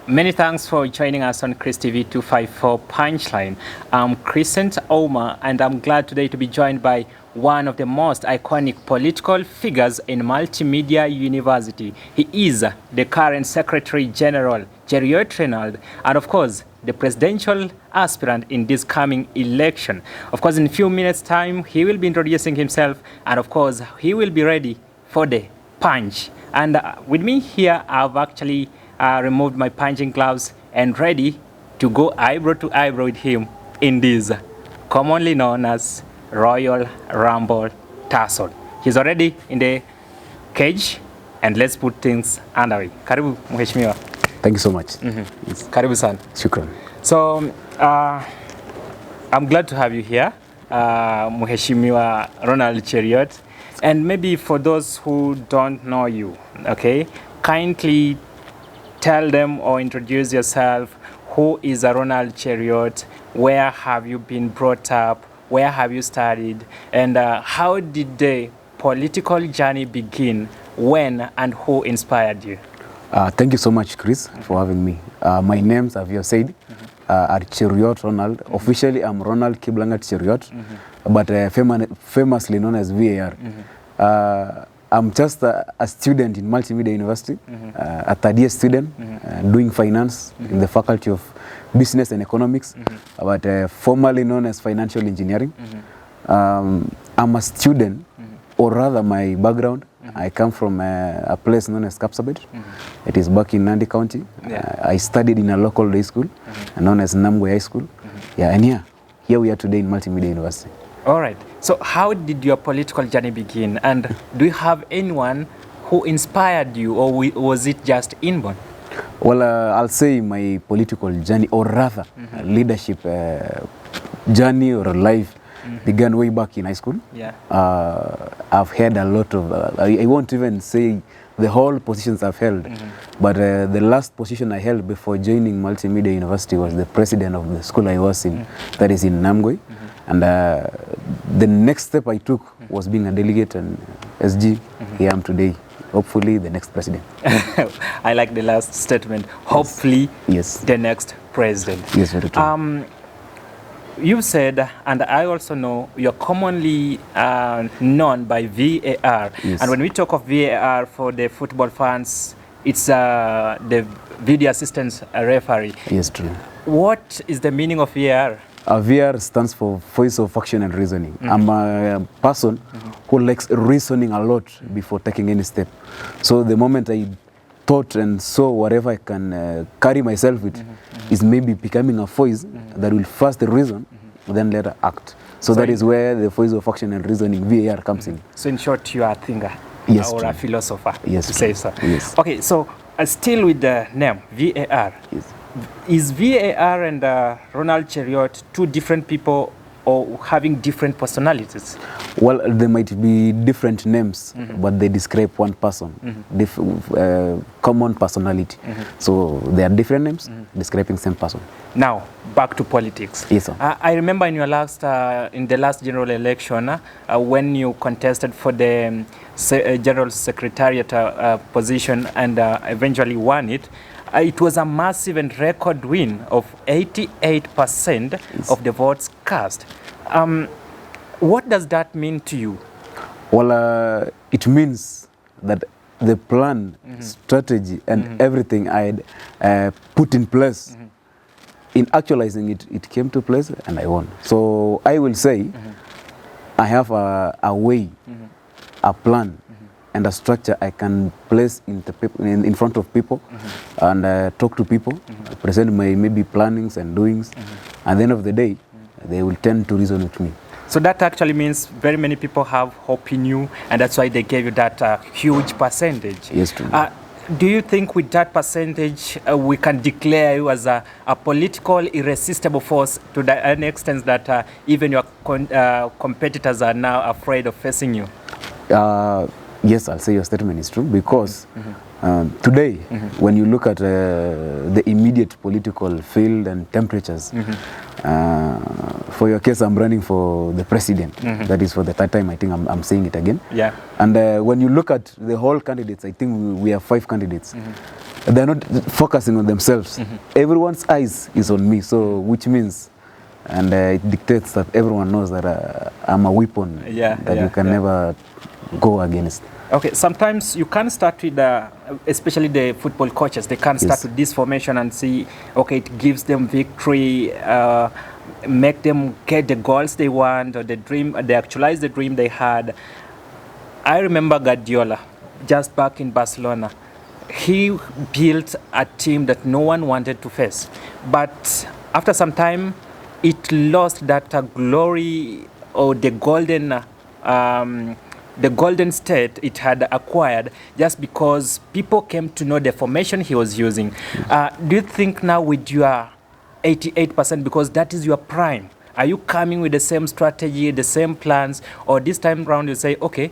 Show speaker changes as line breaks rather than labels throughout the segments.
Many thanks for joining us on Chris TV 254 Punchline. I'm Crescent Oma, and I'm glad today to be joined by one of the most iconic political figures in Multimedia University. He is the current Secretary General, Jerriot Reynald, and of course, the presidential aspirant in this coming election. Of course, in a few minutes' time, he will be introducing himself, and of course, he will be ready for the punch. And with me here, I've actually removed my punching gloves and ready to go eyebrow to eyebrow with him in this commonly known as Royal Rumble tussle. He's already in the cage, and let's put things underway. Karibu Mheshimiwa.
Thank you so much.
Yes. Karibu san.
Shukran.
So I'm glad to have you here, Mheshimiwa Ronald Jerriot. And maybe for those who don't know you, okay, kindly tell them or introduce yourself. Who is Ronald Jerriot? Where have you been brought up? Where have you studied? And how did the political journey begin? When and who inspired you?
Thank you so much, Chris, for having me. My name, as you have said, are Jerriot Ronald. Officially, I'm Ronald Kiblangat Jerriot, but famously known as VAR. I'm just a student in Multimedia University, a third-year student, doing finance in the Faculty of Business and Economics, but formerly known as Financial Engineering. I'm a student, or rather my background, I come from a place known as Kapsabet. It is back in Nandi County. I studied in a local day school, known as Namgwe High School. And here we are today in Multimedia University.
All right. So how did your political journey begin? And do you have anyone who inspired you, or was it just inborn?
Well, I'll say my political journey, or rather leadership journey or life began way back in high school. I've had a lot of, I won't even say the whole positions I've held, but the last position I held before joining Multimedia University was the president of the school I was in, that is in Namgwe. And the next step I took was being a delegate and SG. Here I am today, hopefully the next president.
I like the last statement. Hopefully,
yes.
The next president.
Yes, very true.
You said, and I also know, you're commonly known by VAR.
Yes.
And when we talk of VAR for the football fans, it's the video assistant referee.
Yes, true.
What is the meaning of VAR?
VR stands for Voice of Action and Reasoning. I'm a person who likes reasoning a lot before taking any step. So the moment I thought and saw whatever I can carry myself with is maybe becoming a voice that will first reason, then later act. So that is where the Voice of Action and Reasoning, VAR, comes in.
So in short, you are a thinker,
yes,
or
true.
a philosopher,
yes,
to say so.
Yes.
Okay, so still with the name, VAR.
Yes.
Is VAR and Ronald Jerriot two different people, or having different personalities?
Well, they might be different names, but they describe one person, common personality. So they are different names, describing same person.
Now, back to politics.
Yes, sir.
I remember in your in the last general election, when you contested for the General Secretariat position and eventually won it. It was a massive and record win of 88% of the votes cast. What does that mean to you?
Well, it means that the plan, strategy, and everything I had put in place, in actualizing it, it came to place and I won. So I will say I have a way, a plan, and a structure I can place in front of people and talk to people, present my maybe plannings and doings. At the end of the day, they will tend to reason with me.
So that actually means very many people have hope in you, and that's why they gave you that huge percentage.
Yes, true.
Do you think with that percentage we can declare you as a political irresistible force to an extent that even your competitors are now afraid of facing you?
Yes, I'll say your statement is true because today, when you look at the immediate political field and temperatures, for your case, I'm running for the president. That is for the third time, I think I'm saying it again.
Yeah.
And when you look at the whole candidates, I think we have 5 candidates. they're not focusing on themselves. Everyone's eyes is on me, so which means, and it dictates that everyone knows that I'm a weapon that you can never go against.
Okay, sometimes you can start with, especially the football coaches, they can start with this formation and see, okay, it gives them victory, make them get the goals they want, or the dream, they actualize the dream they had. I remember Guardiola, just back in Barcelona. He built a team that no one wanted to face. But after some time, it lost that glory or the golden state it had acquired just because people came to know the formation he was using. Do you think now with your 88%, because that is your prime, are you coming with the same strategy, the same plans, or this time around you say, okay,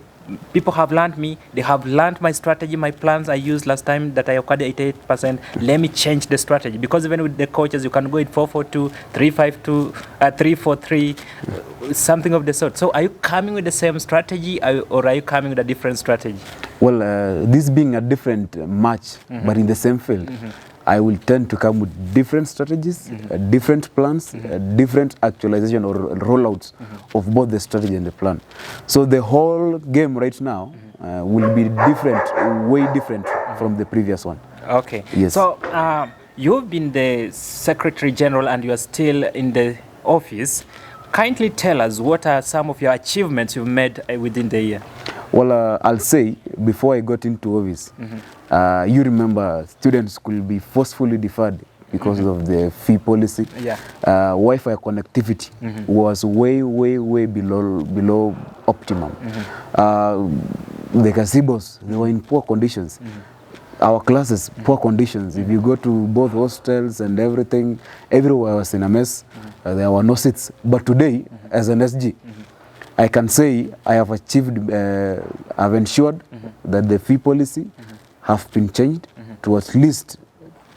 people have learned me, they have learned my strategy, my plans I used last time that I acquired 88%, let me change the strategy? Because even with the coaches, you can go in 4-4-2, 3-5-2, 3-4-3, something of the sort. So are you coming with the same strategy, or are you coming with a different strategy?
Well, this being a different match, but in the same field, I will tend to come with different strategies, different plans, different actualization or rollouts of both the strategy and the plan. So the whole game right now will be different, way different from the previous one.
Okay.
Yes.
So you've been the Secretary General and you are still in the office. Kindly tell us what are some of your achievements you've made within the year.
Well, I'll say, before I got into office, you remember students could be forcefully deferred because of the fee policy. Wi-Fi connectivity was way below optimum. The gazebos, they were in poor conditions. Our classes, poor conditions. If you go to both hostels and everything, everywhere was in a mess. There were no seats. But today, as an SG, I can say I have achieved, I've ensured that the fee policy have been changed to at least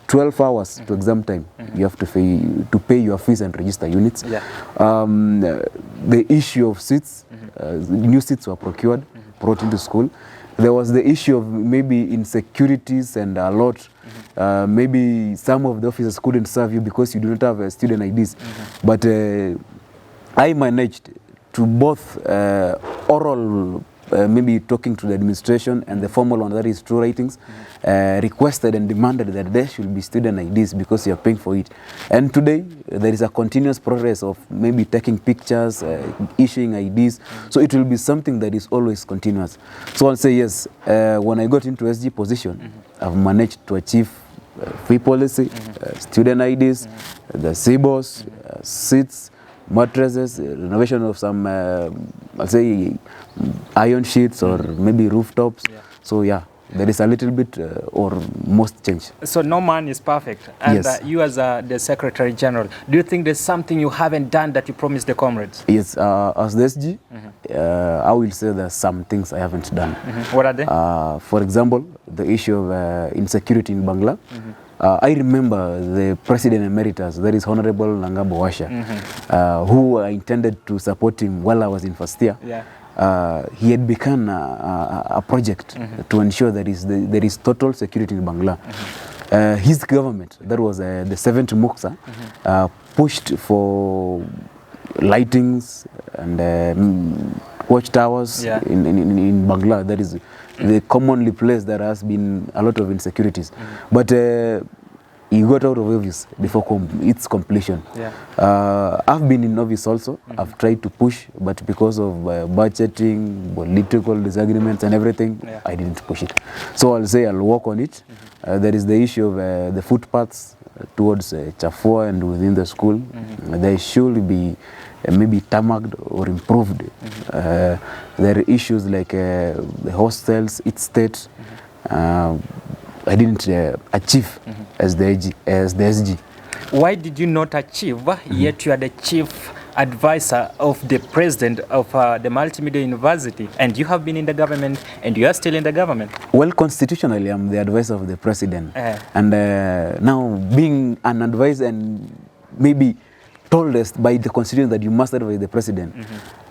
12 hours to exam time. You have to pay your fees and register units. The issue of seats, new seats were procured, brought into school. There was the issue of maybe insecurities and a lot. Maybe some of the officers couldn't serve you because you do not have student IDs. But I managed to both oral, maybe talking to the administration, and the formal one, that is true ratings, requested and demanded that there should be student IDs because you are paying for it. And today, there is a continuous progress of maybe taking pictures, issuing IDs. So it will be something that is always continuous. So I'll say yes, when I got into SG position, I've managed to achieve free policy, student IDs, the CBOS, seats, mattresses, renovation of some, I'll say, iron sheets or maybe rooftops. So yeah, there is a little bit or most change. So
no man is perfect. And you as the Secretary General, do you think there's something you haven't done that you promised the comrades?
Yes, as the SG, I will say there's some things I haven't done.
What are they?
For example, the issue of insecurity in Bangla. I remember the President Emeritus, that is Honorable Nangabo Washa, who I intended to support him while I was in first year. He had begun a project to ensure that there is total security in Bangla. His government, that was the 7th Muksa, pushed for lightings and watchtowers in Bangla. That is the commonly place that has been a lot of insecurities. But he got out of office before its completion. I've been in office also. I've tried to push, but because of budgeting, political disagreements and everything, I didn't push it. So I'll say I'll work on it. There is the issue of the footpaths towards Chafua and within the school. They should be maybe tarmacked or improved. There are issues like the hostels, its state. I didn't achieve as the SG.
Why did you not achieve, yet you are the chief advisor of the president of the Multimedia University, and you have been in the government, and you are still in the government?
Well, constitutionally, I'm the advisor of the president. And now, being an advisor and maybe told us by the constitution that you must advise the president,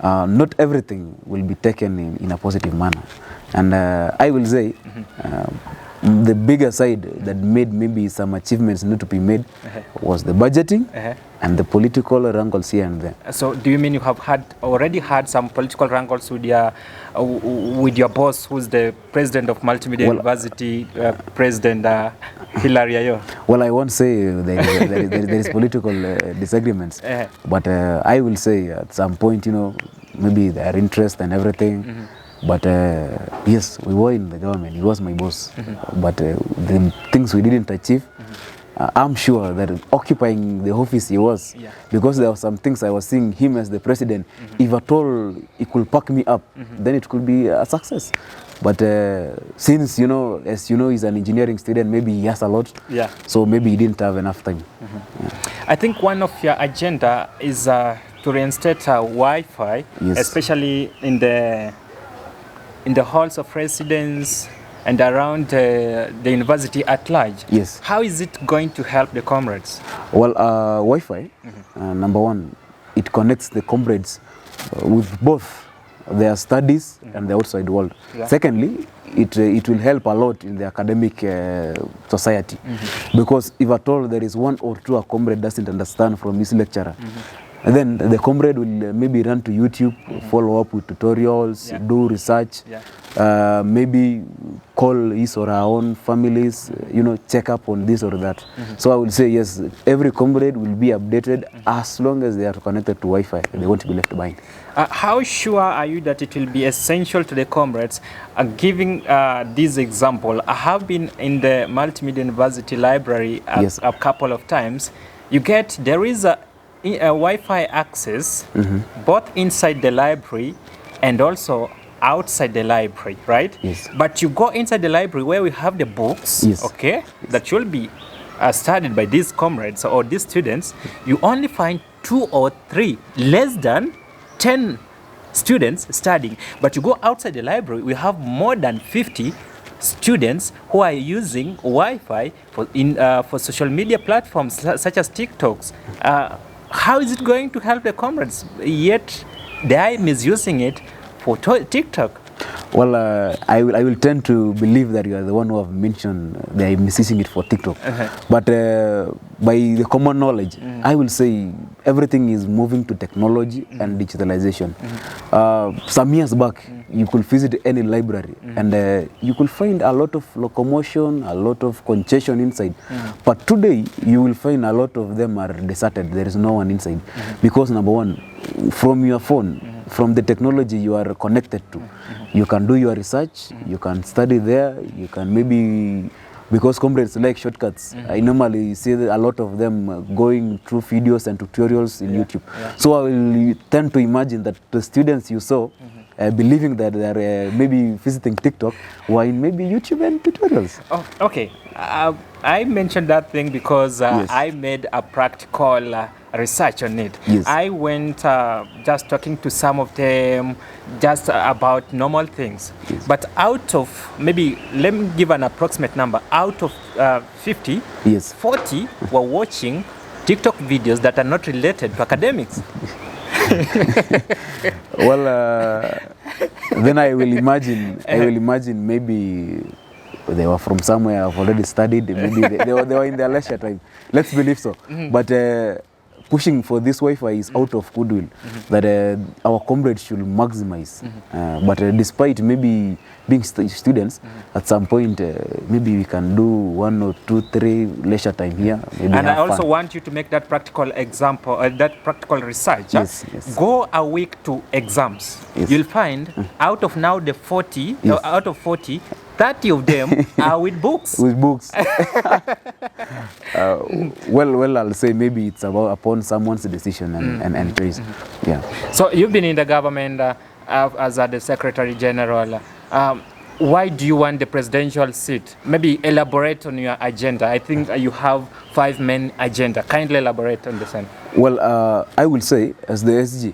not everything will be taken in a positive manner. And I will say, The bigger side that made maybe some achievements need to be made was the budgeting and the political wrangles here and there.
So do you mean you have already had some political wrangles with your boss, who's the president of Multimedia University, President Hilary Ayo?
Well, I won't say there is political disagreements, but I will say at some point, maybe their interest and everything. But yes, we were in the government. He was my boss. But the things we didn't achieve, I'm sure that occupying the office he was, because there were some things I was seeing him as the president. If at all he could pack me up, then it could be a success. But since, as you know, he's an engineering student, maybe he has a lot. So maybe he didn't have enough time.
I think one of your agenda is to reinstate Wi-Fi, especially in the halls of residence and around the university at large.
Yes.
How is it going to help the comrades?
Well, Wi-Fi, number one, it connects the comrades with both their studies and the outside world. Secondly, it will help a lot in the academic society, because if at all there is one or two a comrade doesn't understand from his lecturer, and then the comrade will maybe run to YouTube, follow up with tutorials, do research, maybe call his or her own families, check up on this or that. So I would say yes, every comrade will be updated as long as they are connected to Wi-Fi. They won't be left behind.
How sure are you that it will be essential to the comrades? Giving this example, I have been in the Multimedia University library a couple of times. There is a Wi-Fi access both inside the library and also outside the library, right?
Yes.
But you go inside the library where we have the books, that will be studied by these comrades or these students. You only find 2 or 3, less than 10 students studying. But you go outside the library, we have more than 50 students who are using Wi-Fi for social media platforms such as TikToks. How is it going to help the comrades? Yet they are misusing it for TikTok.
Well, I will tend to believe that you are the one who have mentioned they are misusing it for TikTok. But by the common knowledge, I will say everything is moving to technology and digitalization. Some years back, you could visit any library and you could find a lot of locomotion, a lot of congestion inside. But today, you will find a lot of them are deserted. There is no one inside. Because number one, from your phone, from the technology you are connected to, you can do your research, you can study there, you can maybe, because comrades like shortcuts, I normally see a lot of them going through videos and tutorials in YouTube. So I will tend to imagine that the students you saw believing that they are maybe visiting TikTok while maybe YouTube and tutorials.
Oh, okay. I mentioned that thing because I made a practical research on it. I went just talking to some of them just about normal things. But out of, maybe, let me give an approximate number, out of 50, 40 were watching TikTok videos that are not related to academics.
Well, then I will imagine maybe they were from somewhere I've already studied. Maybe they were in their leisure time. Let's believe so. But pushing for this Wi-Fi is out of goodwill that our comrades should maximize. But despite maybe being students, at some point maybe we can do 1 or 2, 3 leisure time here.
And I also want you to make that practical example, that practical research. Go a week to exams. You'll find out of now the 40, out of 40, 30 of them are with books.
With books. Well, I'll say maybe it's upon someone's decision and choice.
So you've been in the government as the Secretary General. Why do you want the presidential seat? Maybe elaborate on your agenda. I think you have 5 main agenda. Kindly elaborate on the same.
Well, I will say as the SG,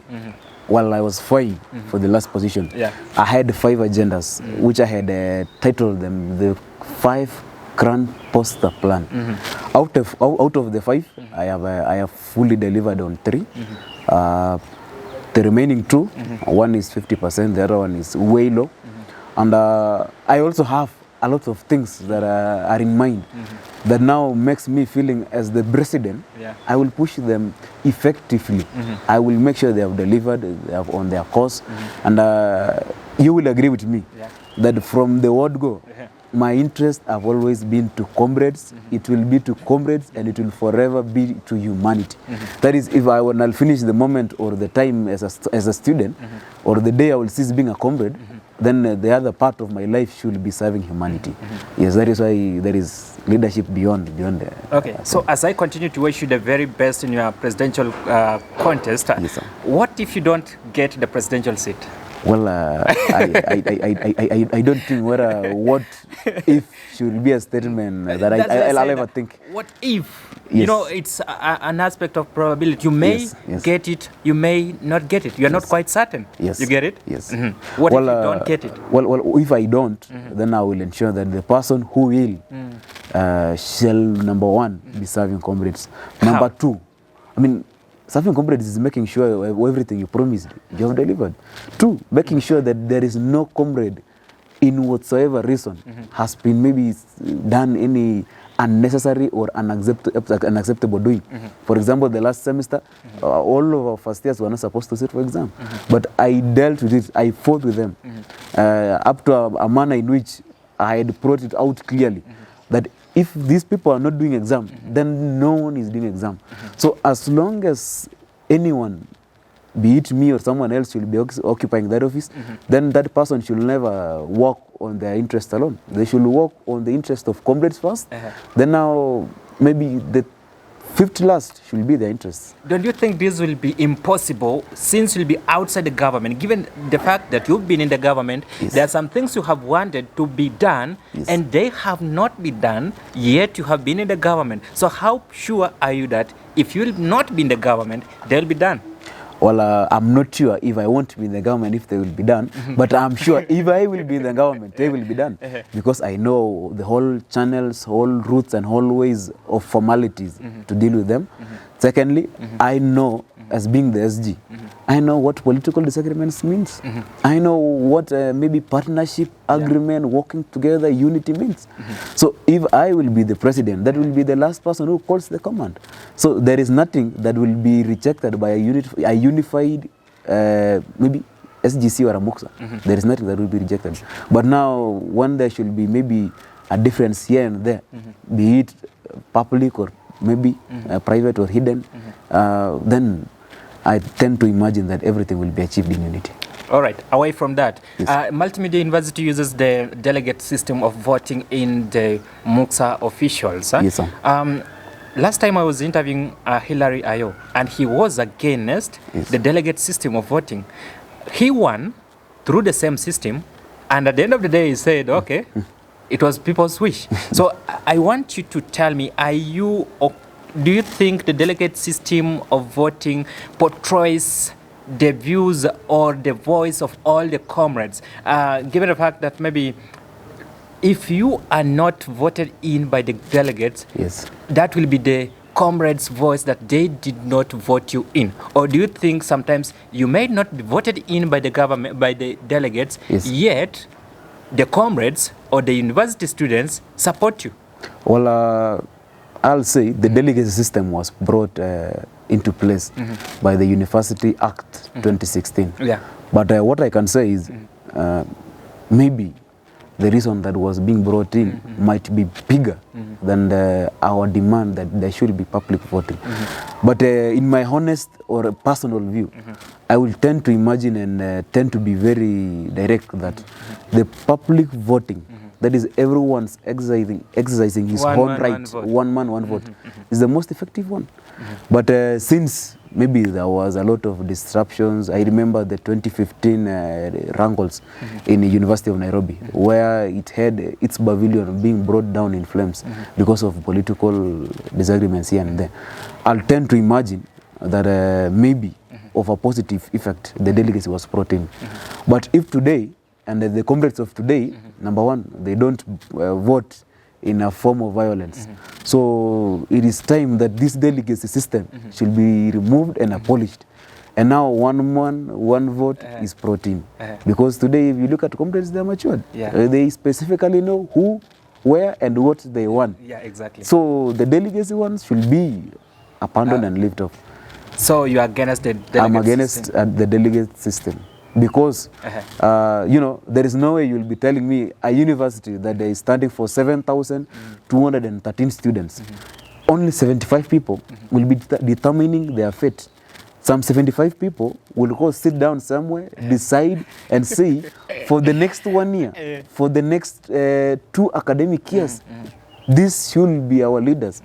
while I was vying for the last position, I had 5 agendas, which I had titled them the 5 Grand Poster Plan. Out of the 5, I have fully delivered on 3. The remaining 2, one is 50%, the other one is way low. And I also have a lot of things that are in mind that now makes me feeling as the president, I will push them effectively. I will make sure they have delivered, they have on their course, and you will agree with me that from the word go, my interests have always been to comrades, it will be to comrades, and it will forever be to humanity. That is, if I will finish the moment or the time as a student, or the day I will cease being a comrade, then the other part of my life should be serving humanity. Yes, that is why there is leadership beyond the...
Okay, so as I continue to wish you the very best in your presidential contest,
yes, sir.
What if you don't get the presidential seat?
Well, I don't think what if should be a statement that I'll ever think.
What if?
Yes.
You know, it's an aspect of probability. You may get it, you may not get it. You are not quite certain.
Yes.
You get it?
Yes.
What if you don't get it?
Well, if I don't, then I will ensure that the person who will shall, number one, be serving comrades. Number two, I mean, serving comrades is making sure everything you promised, you have delivered. Two, making sure that there is no comrade in whatsoever reason has been maybe done any unnecessary or unacceptable doing. For example, the last semester, all of our first years were not supposed to sit for exam. But I dealt with it, I fought with them, up to a manner in which I had brought it out clearly, that if these people are not doing exam, then no one is doing exam. So as long as anyone, be it me or someone else, should be occupying that office, then that person should never work on their interest alone. They should work on the interest of comrades first. Then now maybe the fifth last should be their interests.
Don't you think this will be impossible since you'll be outside the government? Given the fact that you've been in the government, there are some things you have wanted to be done and they have not been done, yet you have been in the government. So how sure are you that if you will not be in the government, they'll be done?
Well, I'm not sure if I won't be in the government if they will be done, but I'm sure if I will be in the government, they will be done. Because I know the whole channels, whole routes and whole ways of formalities to deal with them. Secondly, I know, as being the SG, I know what political disagreements means. I know what maybe partnership, agreement, working together, unity means. So if I will be the president, that will be the last person who calls the command. So there is nothing that will be rejected by a unified maybe SGC or a MUXA. There is nothing that will be rejected. But now when there should be maybe a difference here and there, be it public or maybe private or hidden, then I tend to imagine that everything will be achieved in unity.
All right, away from that, Multimedia University uses the delegate system of voting in the MUXA officials.
Yes, sir.
Last time I was interviewing Hilary Ayo, and he was against the delegate system of voting. He won through the same system, and at the end of the day he said, okay, it was people's wish. So I want you to tell me, do you think the delegate system of voting portrays the views or the voice of all the comrades, given the fact that maybe if you are not voted in by the delegates, that will be the comrades' voice that they did not vote you in? Or do you think sometimes you may not be voted in by the government, by the delegates, yet the comrades or the university students support you?
Well, I'll say the delegate system was brought into place by the University Act 2016. But what I can say is maybe the reason that was being brought in might be bigger than our demand that there should be public voting. But in my honest or personal view, I will tend to imagine and tend to be very direct that the public voting, that is everyone's exercising his own right, one man, one vote, is the most effective one. But since maybe there was a lot of disruptions, I remember the 2015 wrangles in the University of Nairobi, where it had its pavilion being brought down in flames because of political disagreements here and there. I'll tend to imagine that maybe of a positive effect the delegacy was brought in. But if today, and the comrades of today, number one, they don't vote in a form of violence. So it is time that this delegacy system should be removed and abolished. And now one man, one vote is protein. Because today, if you look at comrades, they're matured. They specifically know who, where, and what they want.
Yeah, exactly.
So the delegacy ones should be abandoned and lifted off.
So you are against the delegate
I'm against
system?
The delegate system. Because, you know, there is no way you'll be telling me a university that is standing for 7,213 students. Only 75 people will be determining their fate. Some 75 people will go sit down somewhere, decide and say, for the next 1 year, for the next 2 academic years, this should be our leaders.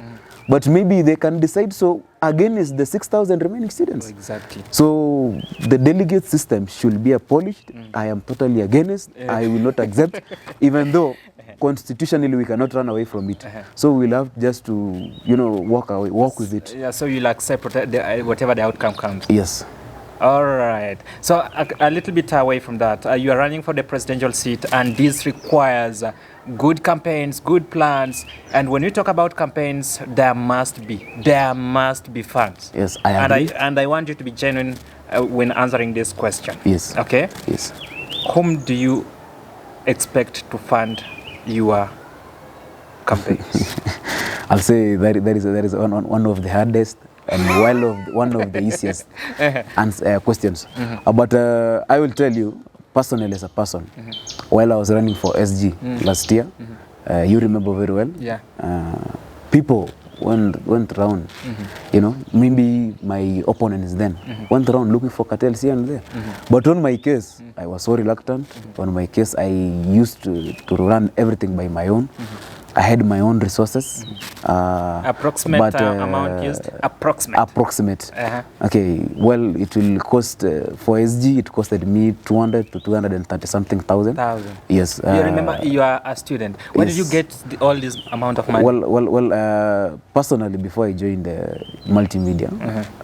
But maybe they can decide so against the 6,000 remaining students.
Exactly.
So the delegate system should be abolished. I am totally against. I will not accept, even though constitutionally we cannot run away from it. So we'll have just to, you know, walk with it.
Yeah. So you'll accept whatever the outcome comes.
Yes.
All right. So a little bit away from that, you are running for the presidential seat, and this requires good campaigns, good plans. And when you talk about campaigns, there must be funds.
Yes, I agree.
And I want you to be genuine when answering this question.
Yes.
Okay.
Yes.
Whom do you expect to fund your campaigns?
I'll say that is one of the hardest and one of the easiest questions. But I will tell you, personally as a person, while I was running for SG last year, you remember very well, people went around, you know, maybe my opponents then went around looking for cartels here and there. But on my case, I was so reluctant. On my case, I used to run everything by my own. I had my own resources.
Approximate amount used?
Approximate. Okay, well, it will cost, for SG, it costed me 200 to 230 something thousand. Yes.
You remember you are a student. Where did you get all this amount of money?
Well, personally, before I joined Multimedia,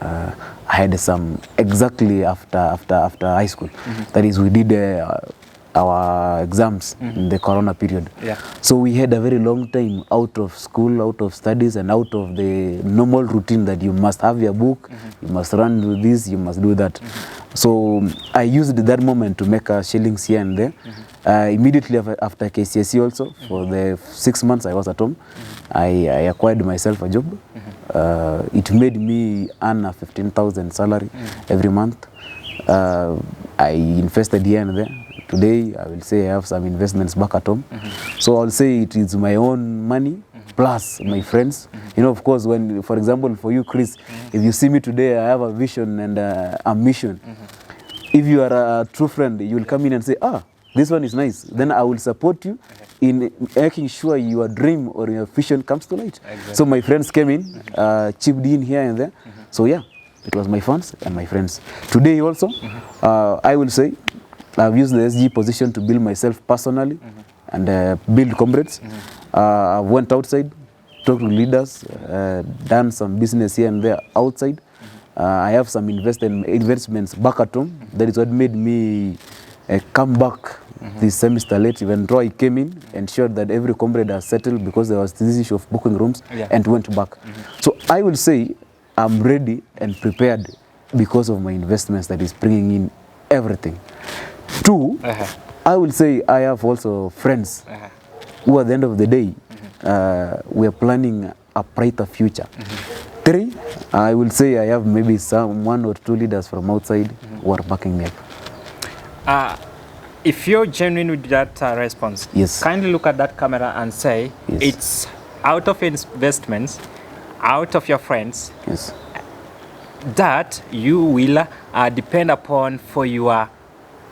I had some exactly after high school. That is, we did our exams in the corona period. So we had a very long time out of school, out of studies, and out of the normal routine that you must have your book, you must run with this, you must do that. So I used that moment to make a shillings here and there. Immediately after KCSE also, for the 6 months I was at home, I acquired myself a job. It made me earn a 15,000 salary every month. I invested here and there. Today, I will say I have some investments back at home. So I'll say it is my own money plus my friends. You know, of course, when, for example, for you, Chris, if you see me today, I have a vision and a mission. If you are a true friend, you will come in and say, this one is nice. Then I will support you in making sure your dream or your vision comes to light. So my friends came in, chipped in here and there. So yeah, it was my fans and my friends. Today also, I will say, I've used the SG position to build myself personally and build comrades. I went outside, talked to leaders, done some business here and there outside. I have some investments back at home. That is what made me come back this semester late. Even though I came in, ensured that every comrade has settled because there was this issue of booking rooms, and went back. So I will say I'm ready and prepared because of my investments that is bringing in everything. Two, I will say I have also friends who at the end of the day, we are planning a brighter future. Three, I will say I have maybe one or two leaders from outside who are backing me up.
If you're genuine with that response, kindly look at that camera and say, it's out of investments, out of your friends, that you will depend upon for your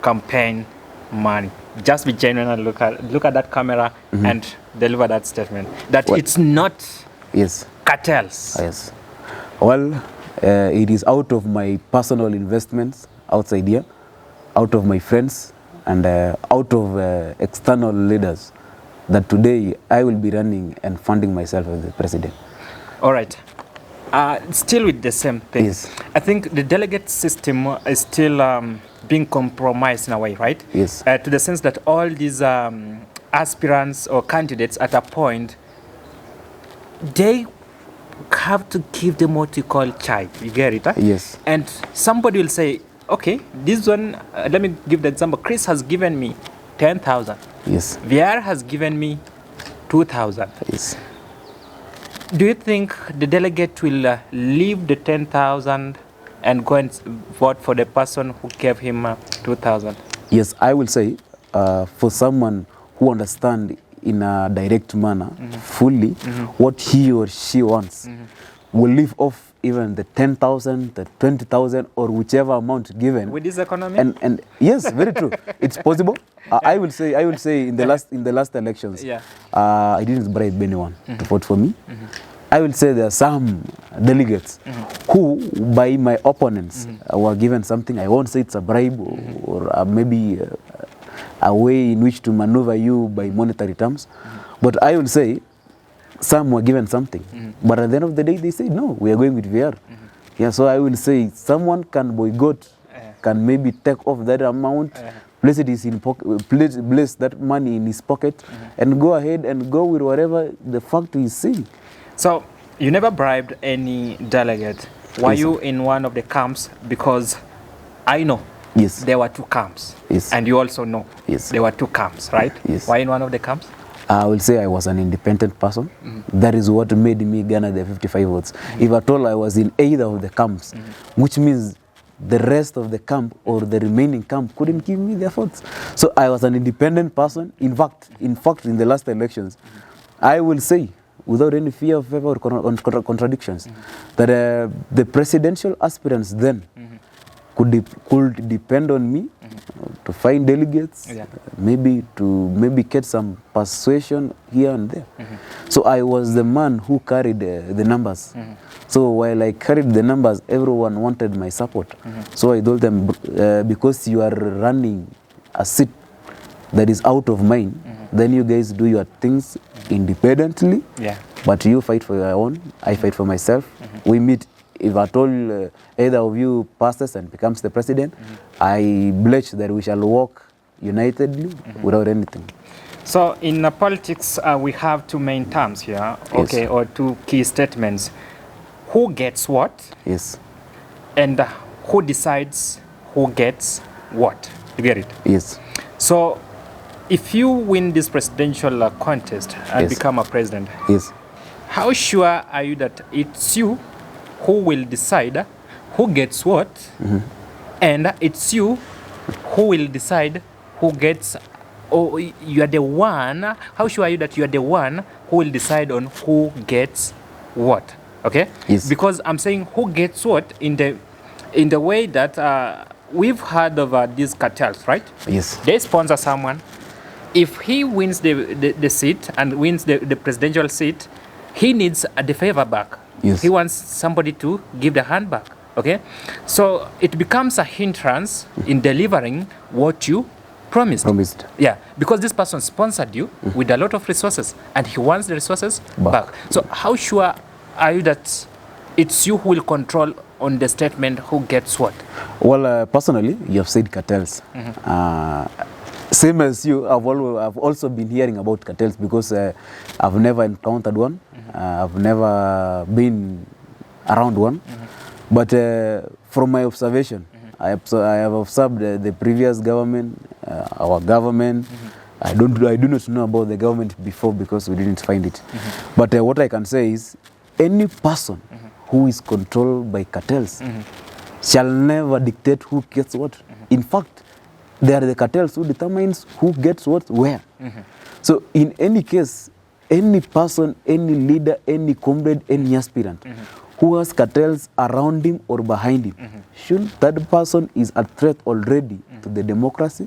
campaign money. Just be genuine and look at that camera and deliver that statement. That it's not cartels.
Well, it is out of my personal investments outside here, out of my friends, and out of external leaders that today I will be running and funding myself as the president.
All right. Still with the same thing. I think the delegate system is still being compromised in a way, right? To the sense that all these aspirants or candidates at a point, they have to give them what you call chai. You get it? Huh?
Yes.
And somebody will say, okay, this one, let me give the example. Chris has given me 10,000.
Yes.
VR has given me 2,000.
Yes.
Do you think the delegate will leave the 10,000 and go and vote for the person who gave him 2,000?
Yes, I will say for someone who understands in a direct manner fully what he or she wants, will leave off even the 10,000, the 20,000, or whichever amount given.
With this economy?
And yes, very true. It's possible. I will say in the last elections, I didn't bribe anyone to vote for me. I will say there are some delegates who, by my opponents, were given something. I won't say it's a bribe or maybe a way in which to maneuver you by monetary terms. But I will say some were given something. But at the end of the day, they say, no, we are going with VR. Yeah, so I will say someone can boycott, can maybe take off that amount, place it in pocket, place that money in his pocket, and go ahead and go with whatever the factory is saying.
So you never bribed any delegate. Were you in one of the camps? Because I know there were two camps.
Yes.
And you also know there were two camps, right?
Yes.
Why in one of the camps?
I will say I was an independent person. That is what made me garner the 55 votes. If at all I was in either of the camps, which means the rest of the camp or the remaining camp couldn't give me their votes. So I was an independent person. In fact, in the last elections, I will say, without any fear of ever contradictions, that the presidential aspirants then could depend on me to find delegates, maybe get some persuasion here and there. So I was the man who carried the numbers. So while I carried the numbers, everyone wanted my support. So I told them, because you are running a seat that is out of mine, then you guys do your things independently, but you fight for your own, I fight for myself. We meet. If at all either of you passes and becomes the president, I pledge that we shall work unitedly without anything.
So in politics, we have two main terms here, okay, or two key statements. Who gets what?
Yes.
And who decides who gets what? You get it?
Yes.
So if you win this presidential contest and become a president, how sure are you that it's you who will decide who gets what, and it's you who will decide who gets, or you are the one, how sure are you that you are the one who will decide on who gets what? Okay?
Yes.
Because I'm saying who gets what in the way that we've heard of these cartels, right?
Yes.
They sponsor someone. If he wins the seat and wins the presidential seat, he needs the favor back.
Yes.
He wants somebody to give the hand back. Okay? So it becomes a hindrance in delivering what you promised. Yeah, because this person sponsored you with a lot of resources and he wants the resources back. So how sure are you that it's you who will control on the statement who gets what?
Well, personally, you have said cartels. Same as you, I've also been hearing about cartels because I've never encountered one. I've never been around one. But from my observation, I have observed the previous government, our government. I do not know about the government before because we didn't find it. But what I can say is any person who is controlled by cartels shall never dictate who gets what. In fact, they are the cartels who determines who gets what where. So in any case, any person, any leader, any comrade, any aspirant who has cartels around him or behind him, should that person is a threat already to the democracy,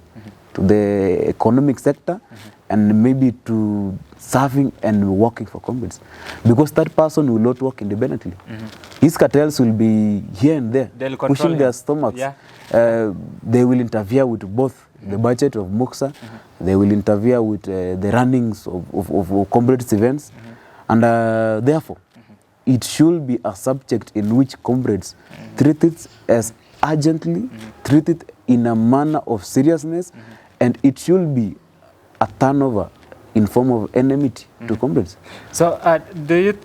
to the economic sector, and maybe to serving and working for comrades. Because that person will not work independently. His cartels will be here and there, pushing their stomachs. They will interfere with both the budget of MUXA, they will interfere with the runnings of comrades events, and therefore, it should be a subject in which comrades treat it as urgently, treat it in a manner of seriousness, and it should be a turnover in form of enmity to comrades.
So do you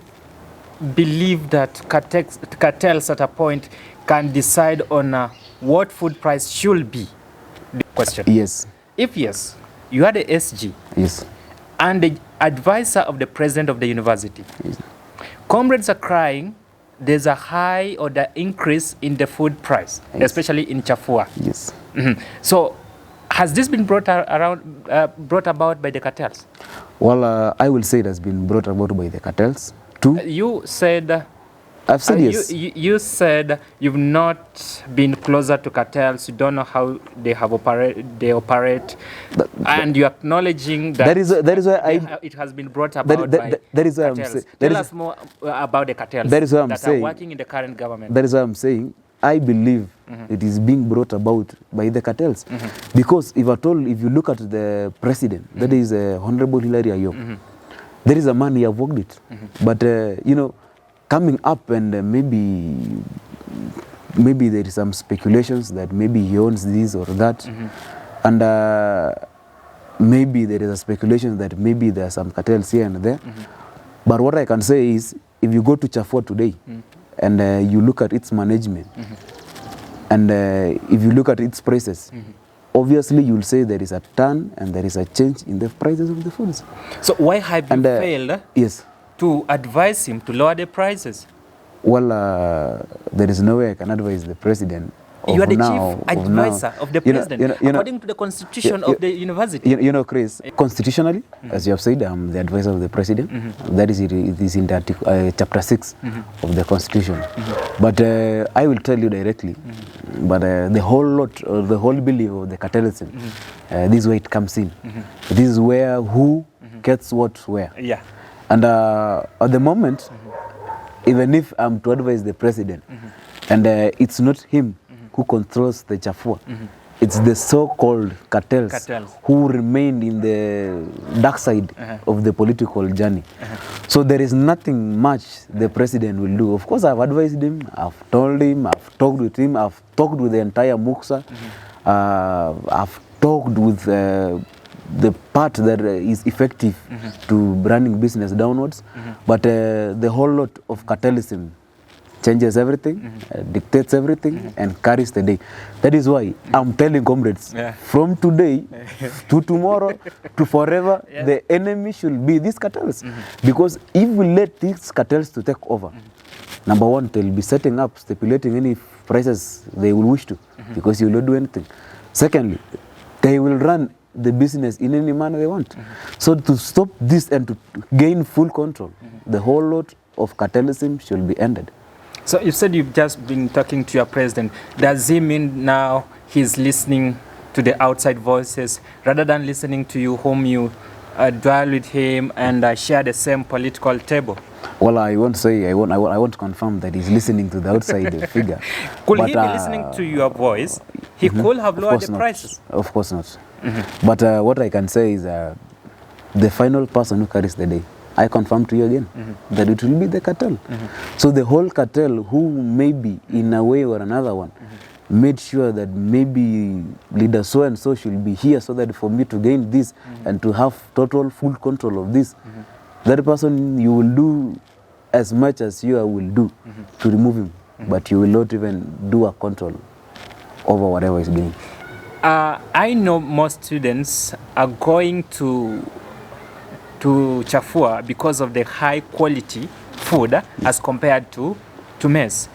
believe that cartels at a point can decide on what food price should be? The question.
Yes.
If yes, you are the SG.
Yes.
And the advisor of the president of the university.
Yes.
Comrades are crying there's a high or the increase in the food price,
Yes.
especially in Chafua.
Yes.
So has this been brought about by the cartels?
Well, I will say it has been brought about by the cartels too.
You said
I've said yes.
You said you've not been closer to cartels. You don't know how they operate, and you're acknowledging that
that is why
it has been brought about by
that is why
cartels.
Tell
us more about the cartels
that is why I'm
that
saying,
are working in the current government.
That is why I'm saying I believe it is being brought about by the cartels. Because if you look at the president, that is Honorable Hilary Ayom, there is a man he have worked it. But, you know, coming up and maybe there is some speculations that maybe he owns this or that. And maybe there is a speculation that maybe there are some cartels here and there. But what I can say is, if you go to Chafua today, and you look at its management, and if you look at its prices, obviously you'll say there is a turn and there is a change in the prices of the foods.
So why have you failed
yes.
to advise him to lower the prices?
Well, there is no way I can advise the president.
You are the chief advisor of the president, according to the constitution of the university.
You know, Chris, constitutionally, as you have said, I'm the advisor of the president. That is, it is in the chapter 6 of the constitution. But I will tell you directly, but the whole belief of the cartelism, this is where it comes in. This is where who gets what where.
Yeah.
And at the moment, even if I'm to advise the president, and it's not him who controls the Chafua. It's the so-called cartels who remained in the dark side of the political journey. So there is nothing much the president will do. Of course, I've advised him, I've told him, I've talked with him, I've talked with the entire Muksa, I've talked with the part that is effective to running business downwards. But the whole lot of cartelism changes everything, dictates everything, and carries the day. That is why I'm telling comrades, from today to tomorrow to forever, the enemy should be these cartels. Because if we let these cartels to take over, number one, they'll be setting up, stipulating any prices they will wish to, because you will not do anything. Secondly, they will run the business in any manner they want. So to stop this and to gain full control, the whole lot of cartelism should be ended.
So you said you've just been talking to your president. Does he mean now he's listening to the outside voices rather than listening to you, whom you dwell with him and share the same political table?
Well, I won't say, I won't confirm that he's listening to the outside figure.
Could he be listening to your voice? He could have lowered the prices.
Of course not. But what I can say is the final person who carries the day, I confirm to you again that it will be the cartel. So the whole cartel who maybe in a way or another one made sure that maybe leader so and so should be here so that for me to gain this and to have total full control of this, that person you will do as much as you will do to remove him, but you will not even do a control over whatever is going.
I know most students are going to Chafua because of the high quality food as compared to mess.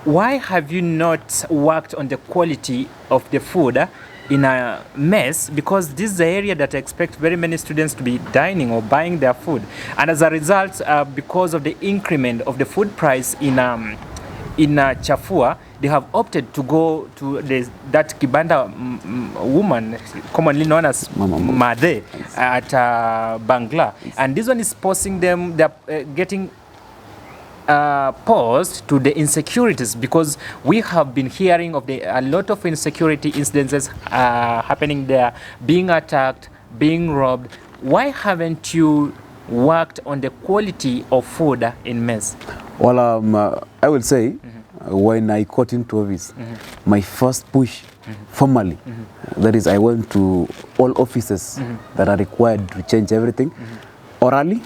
Why have you not worked on the quality of the food in a mess? Because this is the area that I expect very many students to be dining or buying their food. And as a result, because of the increment of the food price in Chafua, they have opted to go to that Kibanda woman, commonly known as Made, at Bangla. And this one is posing them, they're getting paused to the insecurities, because we have been hearing of a lot of insecurity incidences happening there, being attacked, being robbed. Why haven't you worked on the quality of food in mess?
Well, I will say, when I got into office, my first push formally, that is, I went to all offices that are required to change everything. orally.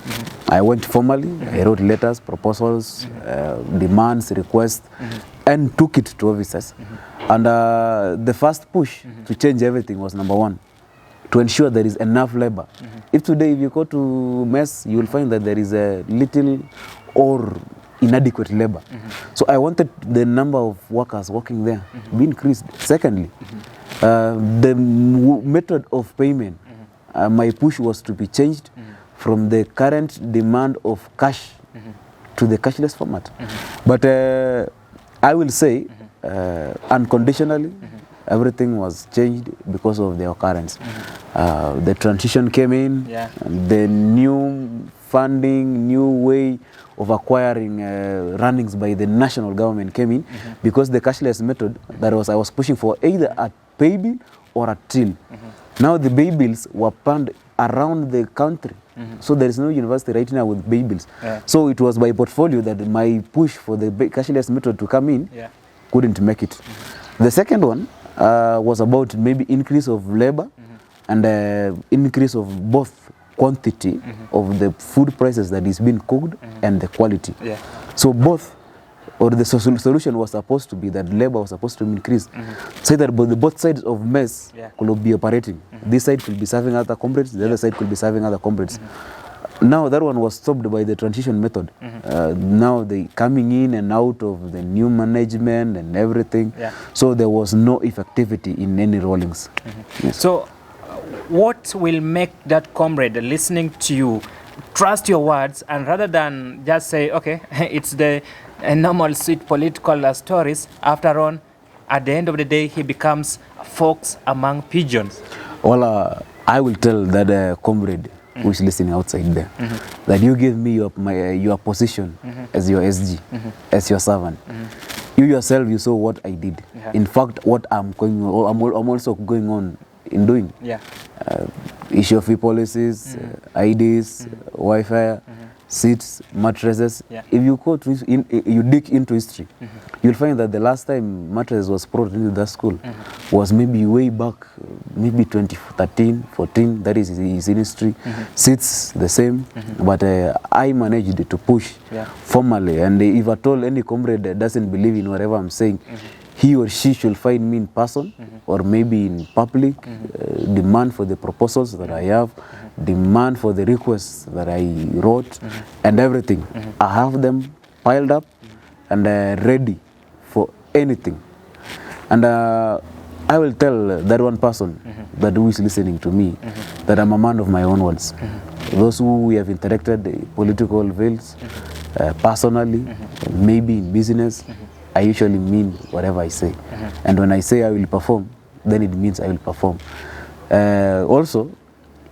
I went formally. I wrote letters, proposals, demands, requests, and took it to officers. And the first push to change everything was number one, to ensure there is enough labor. If today, if you go to mess, you will find that there is a little or inadequate labor. So I wanted the number of workers working there be increased. Secondly, the method of payment, my push was to be changed from the current demand of cash to the cashless format. But I will say, unconditionally, everything was changed because of the occurrence. The transition came in, the new funding, new way of acquiring runnings by the national government came in, because the cashless method that I was pushing for, either a pay bill or a till. Now the pay bills were planned around the country. So there is no university right now with pay bills. So it was by portfolio that my push for the cashless method to come in couldn't make it. The second one was about maybe increase of labor and increase of both quantity of the food prices that is being cooked and the quality. So both, or the solution was supposed to be that labor was supposed to increase, so that both sides of mess could be operating. This side could be serving other comrades, the other side could be serving other comrades. Now that one was stopped by the transition method. Now they coming in and out of the new management and everything. So there was no effectivity in any rollings.
So what will make that comrade listening to you trust your words, and rather than just say, okay, it's the normal sweet political stories, after all, at the end of the day, he becomes a fox among pigeons?
Well, I will tell that comrade who is listening outside there, that you give me your position as your SG, as your servant. You yourself, you saw what I did. In fact, what I'm also going on in doing. Issue of policies, IDs, Wi-Fi, seats, mattresses. If you go to you dig into history, you'll find that the last time mattress was brought into that school was maybe way back, maybe 2013, 14. That is in history. Seats the same, but I managed to push formally. And if at all any comrade that doesn't believe in whatever I'm saying, he or she should find me in person or maybe in public, demand for the proposals that I have, demand for the requests that I wrote, and everything. I have them piled up and ready for anything. And I will tell that one person that who is listening to me that I'm a man of my own words. Those who we have interacted political veils, personally, maybe in business, I usually mean whatever I say. And when I say I will perform, then it means I will perform. Also,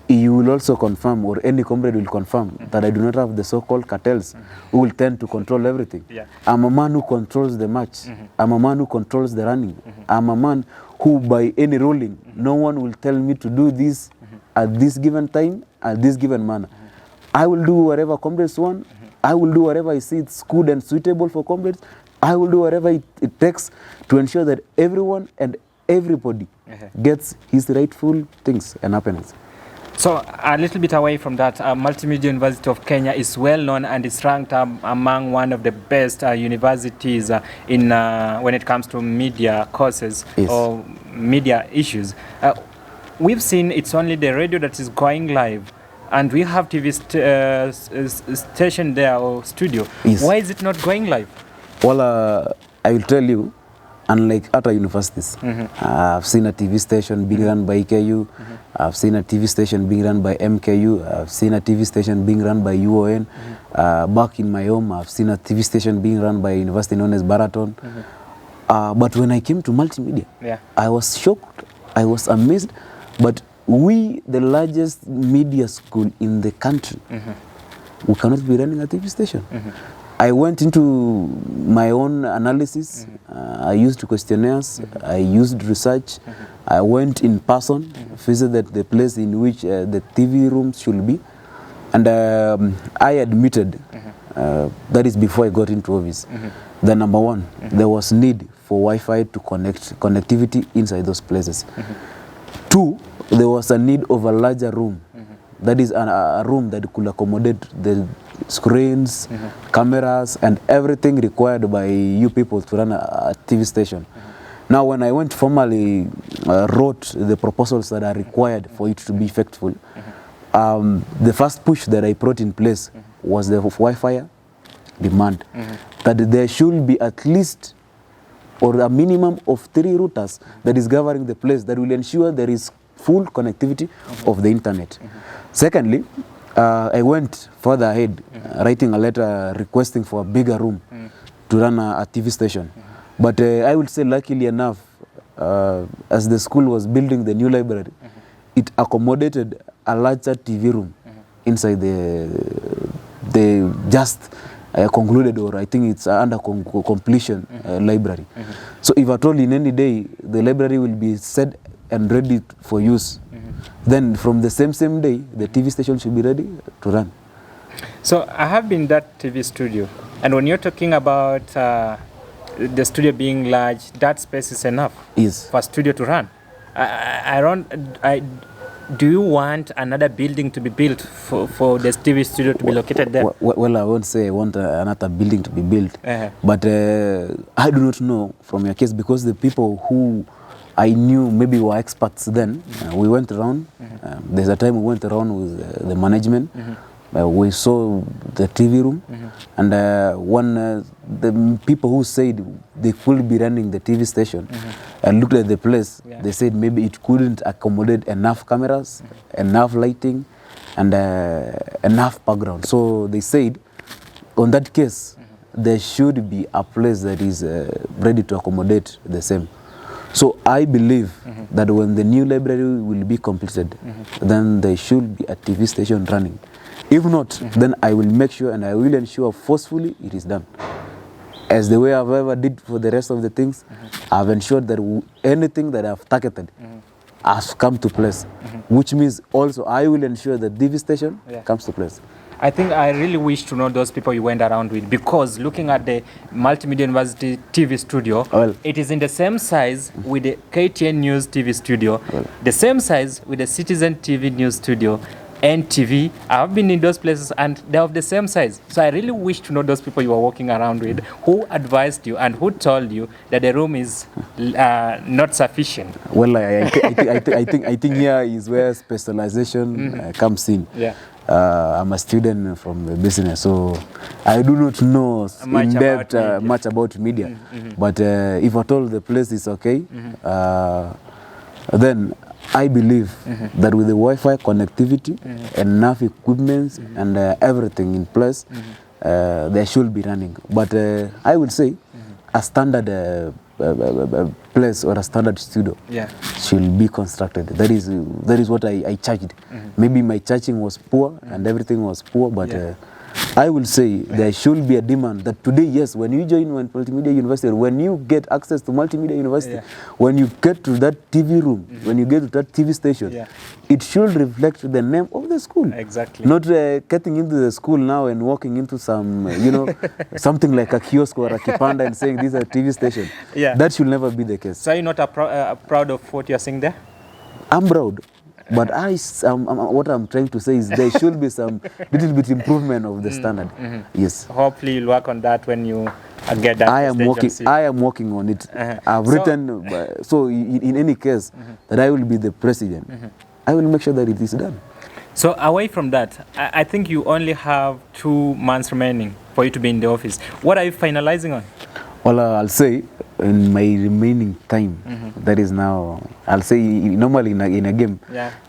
you will also confirm, or any comrade will confirm, that I do not have the so-called cartels who will tend to control everything. I'm a man who controls the match. I'm a man who controls the running. I'm a man who, by any ruling, no one will tell me to do this at this given time, at this given manner. I will do whatever comrades want. I will do whatever I see it's good and suitable for comrades. I will do whatever it takes to ensure that everyone and everybody gets his rightful things and happiness.
So a little bit away from that, Multimedia University of Kenya is well known and is ranked among one of the best universities in when it comes to media courses or media issues. We've seen it's only the radio that is going live, and we have TV station there or studio. Why is it not going live?
Well, I will tell you, unlike other universities, I've seen a TV station being run by EKU, I've seen a TV station being run by MKU, I've seen a TV station being run by UON. Back in my home, I've seen a TV station being run by a university known as Baraton. But when I came to Multimedia, I was shocked, I was amazed, but we, the largest media school in the country, we cannot be running a TV station. I went into my own analysis. I used questionnaires. I used research. I went in person, visited the place in which the TV rooms should be. And I admitted, that is before I got into office, that number one, there was need for Wi-Fi to connectivity inside those places. Two, there was a need of a larger room that is a room that could accommodate the screens, cameras, and everything required by you people to run a TV station. Now, when I went formally wrote the proposals that are required for it to be effective, the first push that I brought in place was the Wi-Fi demand, that there should be at least or a minimum of 3 routers that is governing the place that will ensure there is full connectivity of the internet. Secondly, I went further ahead, writing a letter requesting for a bigger room to run a TV station. But I would say, luckily enough, as the school was building the new library, it accommodated a larger TV room inside the just concluded, or I think it's under completion library. So if at all in any day the library will be set and ready for use, then from the same day the TV station should be ready to run.
So I have been in that TV studio, and when you're talking about the studio being large, that space is enough
Yes.
for a studio to run. Do you want another building to be built for the TV studio to be located there?
Well, I won't say I want another building to be built, but I do not know from your case, because the people who I knew maybe were experts then, we went around. There's a time we went around with the management. We saw the TV room, and the people who said they could be running the TV station and looked at the place, they said maybe it couldn't accommodate enough cameras, enough lighting, and enough background. So they said, on that case, there should be a place that is ready to accommodate the same. So I believe that when the new library will be completed, then there should be a TV station running. If not, then I will make sure and I will ensure forcefully it is done. As the way I've ever did for the rest of the things, I've ensured that anything that I've targeted has come to place, which means also I will ensure that TV station comes to place.
I think I really wish to know those people you went around with, because looking at the Multimedia University TV studio, it is in the same size with the KTN News TV studio, the same size with the Citizen TV News studio, NTV. I've been in those places and they're of the same size. So I really wish to know those people you were walking around with, who advised you and who told you that the room is not sufficient.
Well, I think here is where specialization comes in.
Yeah.
I'm a student from the business, so I do not know in depth much about media. But if at all the place is okay, then I believe that with the Wi-Fi connectivity, enough equipment, and everything in place, they should be running. But I would say a standard place or a standard studio should be constructed. That is what I charged. Maybe my charging was poor and everything was poor, but I will say there should be a demand that today, yes, when you join Multimedia University, when you get access to Multimedia University, when you get to that TV room, when you get to that TV station, it should reflect the name of the school.
Exactly.
Not getting into the school now and walking into some, something like a kiosk or a kipanda and saying this is a TV station. That should never be the case.
So you're not proud of what you're saying there?
I'm proud. But what I'm trying to say is there should be some little bit improvement of the standard. Yes.
Hopefully you'll work on that when you get that.
I am working on it. I've written, so in any case that I will be the president, I will make sure that it is done.
So away from that, I think you only have 2 months remaining for you to be in the office. What are you finalizing on?
Well, I'll say in my remaining time, that is now, I'll say normally in a game,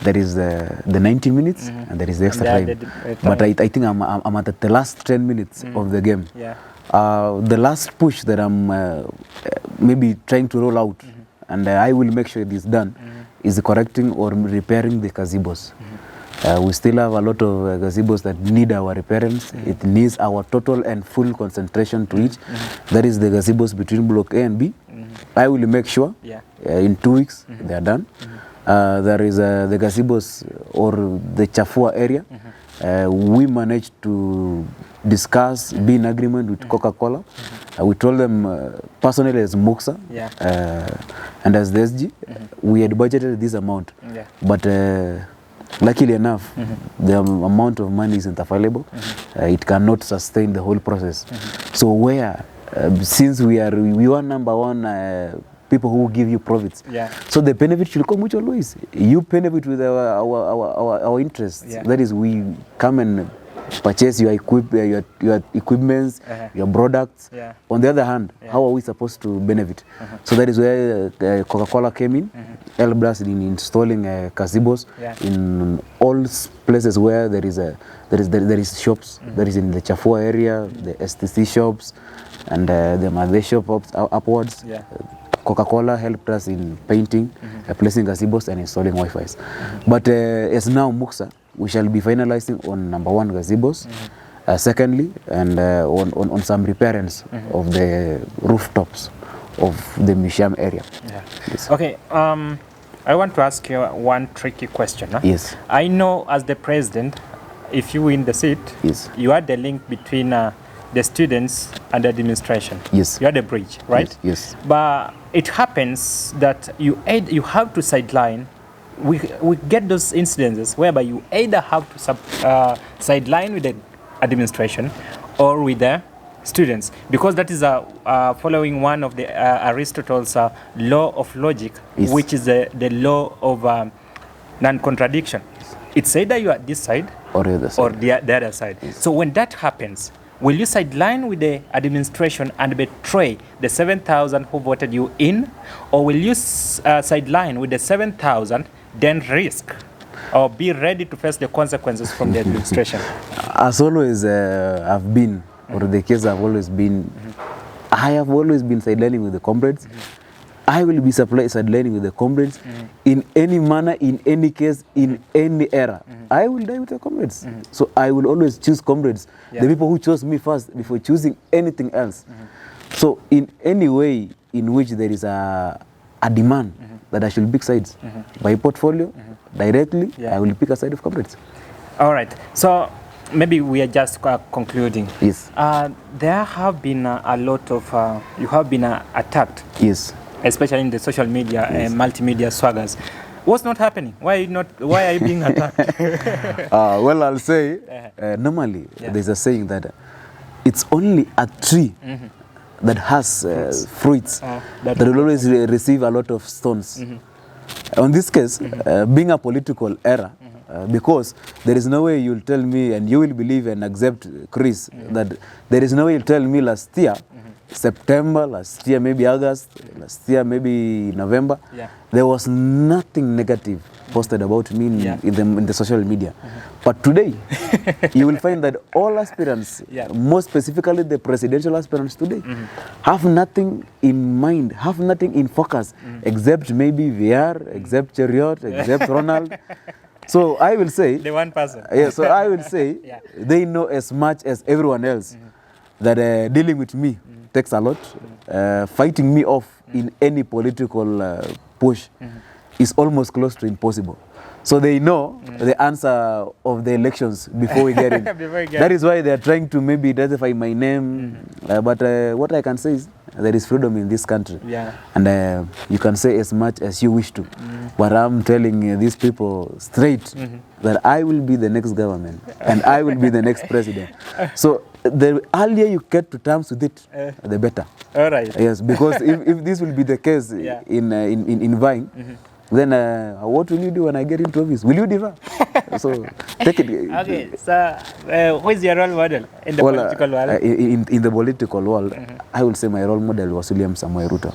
there is the 90 minutes and there is the extra time. But I think I'm at the last 10 minutes of the game. The last push that I'm maybe trying to roll out, and I will make sure it is done, is correcting or repairing the gazebos. We still have a lot of gazebos that need our repairings. It needs our total and full concentration to each. That is the gazebos between Block A and B. I will make sure in 2 weeks they are done. There is the gazebos or the Chafua area. We managed to discuss, be in agreement with Coca-Cola. We told them personally as Moxa and as the SG, we had budgeted this amount. But Luckily enough, the amount of money isn't available. It cannot sustain the whole process. So where, since we are number one people who give you profits, so the benefit should come mutual ways. You benefit with our interests. That is, we come and purchase your equipments, your products. On the other hand, how are we supposed to benefit? So that is where Coca-Cola came in, helped us in installing gazebos in all places where there is shops. That is in the Chafua area, the STC shops, and the Madhe shop upwards. Coca-Cola helped us in painting, placing gazebos and installing Wi-Fi's. But as now Muksa, we shall be finalizing on number one gazebos, secondly, and on some repairings of the rooftops of the museum area. Yes.
Okay, I want to ask you one tricky question.
Yes.
I know as the president, if you win the seat, you are the link between the students and the administration.
Yes.
You are the bridge, right?
Yes.
But it happens that you have to sideline. We get those incidences whereby you either have to sideline with the administration or with the students, because that is following one of the Aristotle's law of logic, which is the law of non-contradiction. It's either you are this side
or the other side.
Or the other side. So when that happens, will you sideline with the administration and betray the 7,000 who voted you in, or will you sideline with the 7,000, then risk or be ready to face the consequences from the administration?
As always, I've been, or the case I've always been, I have always been sidelining with the comrades. I will be sidelining with the comrades in any manner, in any case, in any era. I will die with the comrades. So I will always choose comrades, the people who chose me first before choosing anything else. So in any way in which there is a demand that I should pick sides, by portfolio, directly, I will pick a side of comrades.
All right. So maybe we are just concluding.
Yes.
There have been a lot of, you have been attacked.
Yes.
Especially in the social media and multimedia swaggers. What's not happening? Why are you being attacked?
Well, I'll say, normally there's a saying that it's only a tree that has fruits that will always receive a lot of stones. On this case, being a political era, because there is no way you'll tell me, and you will believe and accept, Chris, that there is no way you'll tell me last year, September, last year maybe August, last year maybe November, there was nothing negative posted about me in the social media. But today, you will find that all aspirants, more specifically the presidential aspirants today, have nothing in mind, have nothing in focus, except maybe VR, except Chariot, except Ronald. So I will say,
the one person.
So I will say, they know as much as everyone else that dealing with me takes a lot. Fighting me off in any political push is almost close to impossible. So they know the answer of the elections before we get in. That is why they are trying to maybe identify my name. But what I can say is there is freedom in this country. And you can say as much as you wish to. But I'm telling these people straight that I will be the next government and I will be the next president. So the earlier you get to terms with it, the better.
All right.
Yes, because if this will be the case in vying, then what will you do when I get into office? Will you defer? So take it.
Okay, so who is your role model in the political world?
In the political world, I will say my role model was William Samoei Ruto.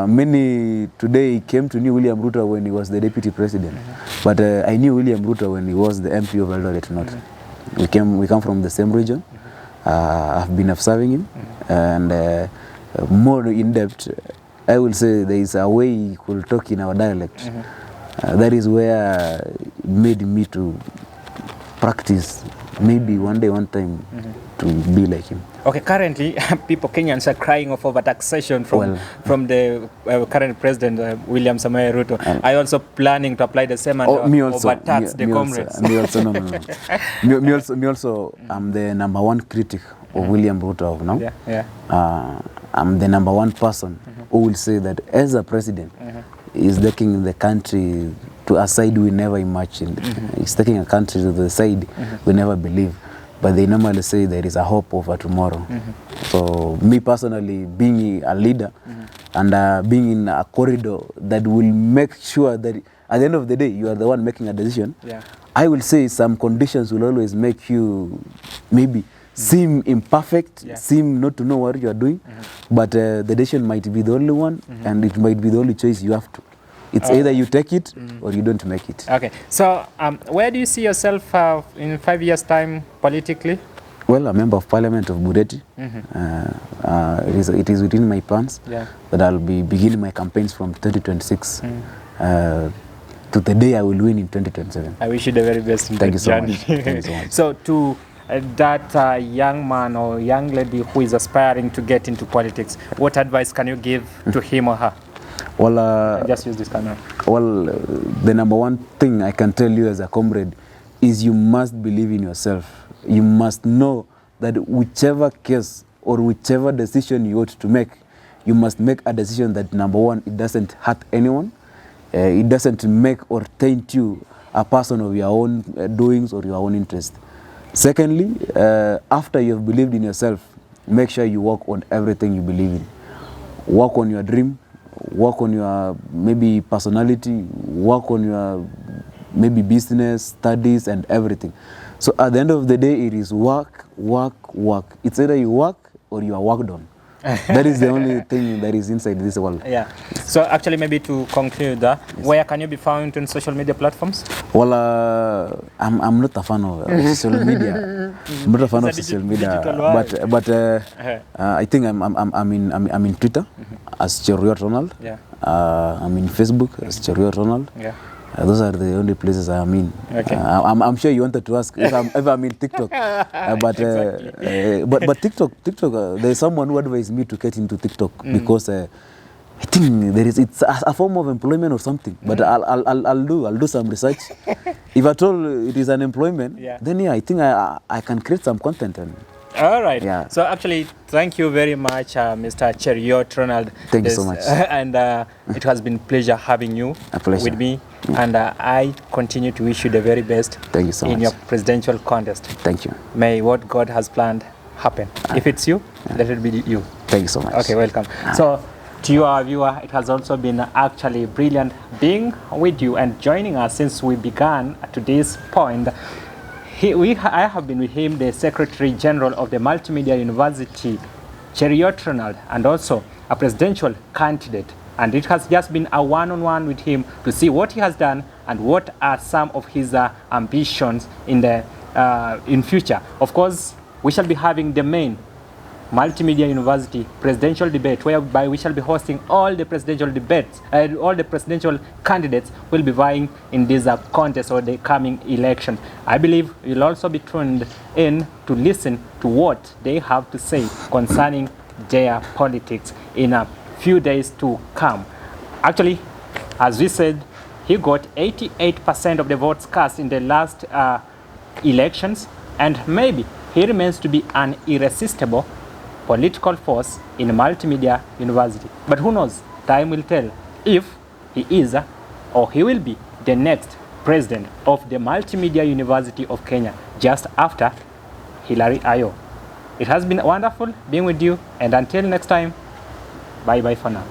Many today came to know William Ruto when he was the deputy president, but I knew William Ruto when he was the MP of Eldoret North. We come from the same region. I've been observing him, and more in depth, I will say there is a way he could talk in our dialect. That is where it made me to practice, maybe one day, one time, to be like him.
Okay, currently, Kenyans are crying of overtaxation from the current president, William Samoei Ruto. I also planning to apply the same and overtax the comrades.
Me also, no. Me also, I'm the number one critic of William Ruto of now. I'm the number one person who will say that as a president, he's taking the country to a side we never imagined. It's taking a country to the side we never believe. But they normally say there is a hope of a tomorrow. So me personally, being a leader and being in a corridor that will make sure that at the end of the day, you are the one making a decision. I will say some conditions will always make you maybe seem imperfect, seem not to know what you are doing, but the decision might be the only one and it might be the only choice you have to. It's either you take it or you don't make it.
Okay, so where do you see yourself in 5 years' time politically?
Well, a member of parliament of Bureti. It is within my plans that I'll be beginning my campaigns from 2026 to the day I will win in 2027.
I wish you the very best in
Thank you
that
so
journey.
much. Thank you so much.
So to that young man or young lady who is aspiring to get into politics, what advice can you give to him or her?
Well,
just use this camera.
Well, the number one thing I can tell you as a comrade is you must believe in yourself. You must know that whichever case or whichever decision you ought to make, you must make a decision that, number one, it doesn't hurt anyone. It doesn't make or taint you a person of your own doings or your own interest. Secondly, after you have believed in yourself, make sure you work on everything you believe in. Work on your dream, work on your maybe personality, work on your maybe business, studies and everything. So at the end of the day, it is work, work, work. It's either you work or you are worked on. That is the only thing that is inside this world.
Yeah. So actually, maybe to conclude, where can you be found on social media platforms?
Well, I'm not a fan of social media. I'm not a fan of social media, but I think I'm in Twitter as Cheriot Ronald. I'm in Facebook as Cheriot Ronald. Those are the only places I am in. I'm sure you wanted to ask if I'm in TikTok, but TikTok. There's someone who advised me to get into TikTok because I think it's a form of employment or something. But I'll do some research. If at all it is an employment, then I think I can create some content.
All right. So actually, thank you very much, Mr. Cheriot Ronald.
Thank you so much.
And it has been a pleasure having you with me. And I continue to wish you the very best in your presidential contest.
Thank you.
May what God has planned happen. If it's you, let it be you.
Thank you so much.
Okay, welcome. So to you, our viewer, it has also been actually brilliant being with you and joining us since we began to this point. I have been with him, the Secretary General of the Multimedia University, Cheriot Ronald, and also a presidential candidate. And it has just been a one-on-one with him to see what he has done and what are some of his ambitions in the in future. Of course, we shall be having the main Multimedia University presidential debate, whereby we shall be hosting all the presidential debates, all the presidential candidates will be vying in this contest or the coming election. I believe you'll also be tuned in to listen to what they have to say concerning their politics in a few days to come. Actually, as we said, he got 88% of the votes cast in the last elections, and maybe he remains to be an irresistible political force in Multimedia University. But who knows? Time will tell if he is or he will be the next president of the Multimedia University of Kenya just after Hilary Ayo. It has been wonderful being with you, and until next time, bye-bye for now.